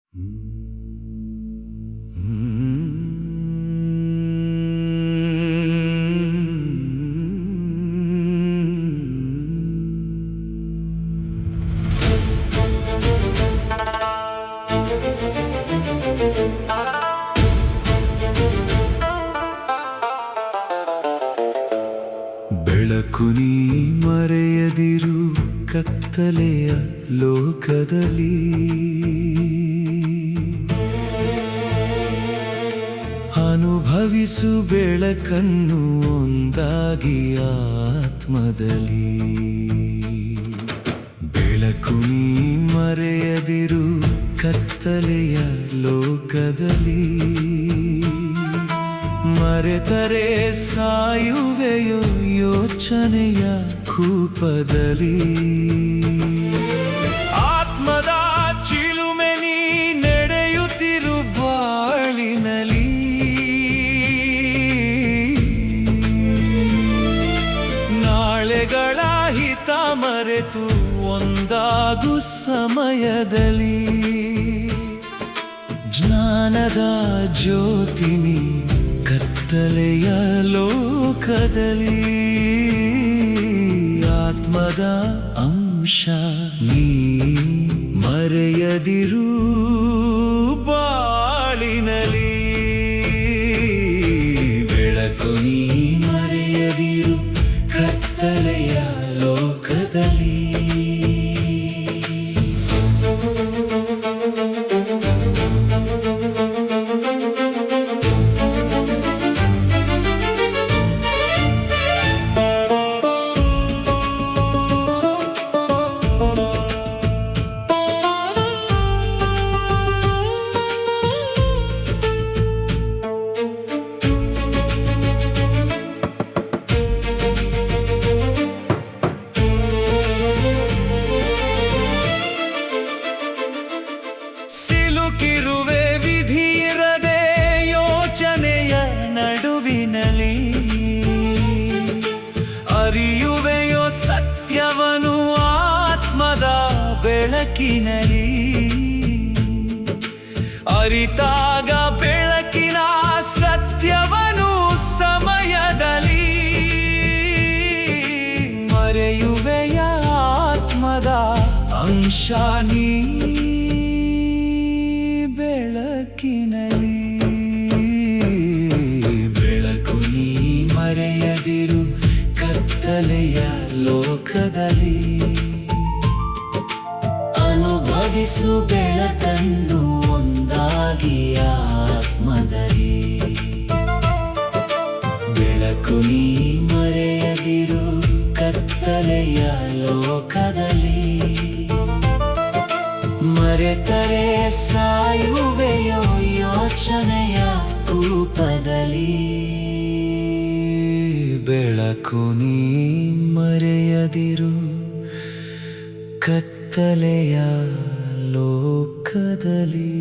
ಬೆಳಕು ನೀ ಮರೆಯದಿರು ಕತ್ತಲೆಯ ಲೋಕದಲ್ಲಿ. ಅನುಭವಿಸು ಬೆಳಕನ್ನು ಒಂದಾಗಿ ಆತ್ಮದಲ್ಲಿ. ಬೆಳಕು ನೀ ಮರೆಯದಿರು ಕತ್ತಲೆಯ ಲೋಕದಲ್ಲಿ. ಮರೆತರೆ ಸಾಯುವೆಯೋ ಯೋಚನೆಯ ಕೂಪದಲ್ಲಿ. ಆತ್ಮದ ಚಿಲುಮೆ ನೀ ನಡೆಯುತ್ತಿರು ಬಾಳಿನಲಿ. ನಾಳೆಗಳ ಹಿತ ಮರೆತು ಒಂದಾಗು ಸಮಯದಲ್ಲಿ. ಜ್ಞಾನದ ಜ್ಯೋತಿನಿ ಕತ್ತಲೆಯ ಲೋಕದಲ್ಲಿ. ಆತ್ಮದ ಅಂಶ ನೀ ಮರೆಯದಿರು ಬಾಳಿನಲಿ. ಬೆಳಕು ನೀ ಮರೆಯದಿರು ಕತ್ತಲೆಯ ಲೋಕದಲ್ಲಿ. ಸಿಲುಕಿರುವೆ ವಿಧಿಯಿರದೆ ಯೋಚನೆಯ ನಡುವಿನಲಿ. ಅರಿಯುವೆಯೋ ಸತ್ಯವನು ಆತ್ಮದ ಬೆಳಕಿನಲಿ. ಅರಿತಾಗ ಬೆಳಕಿನ ಸತ್ಯವನು ಸಮಯದಲ್ಲಿ. ಮರೆಯುವೆಯ ಆತ್ಮದ ಅಂಶ ನೀ ಬೆಳಕಿನಲಿ. ಬೆಳಕು ನೀ ಮರೆಯದಿರು ಕತ್ತಲೆಯ ಲೋಕದಲ್ಲಿ. ಅನುಭವಿಸು ಬೆಳಕನ್ನು ಒಂದಾಗಿ ಆತ್ಮದಲ್ಲಿ. ಬೆಳಕು ನೀ ಮರೆಯದಿರು ಕತ್ತಲೆಯ ಲೋಕದಲ್ಲಿ. ಮರೆತರೆ ಸಾಯುವೆಯೋ ಯೋಚನೆಯ ಕೂಪದಲ್ಲಿ. ಬೆಳಕು ನೀ ಮರೆಯದಿರು ಕತ್ತಲೆಯ ಲೋಕದಲ್ಲಿ.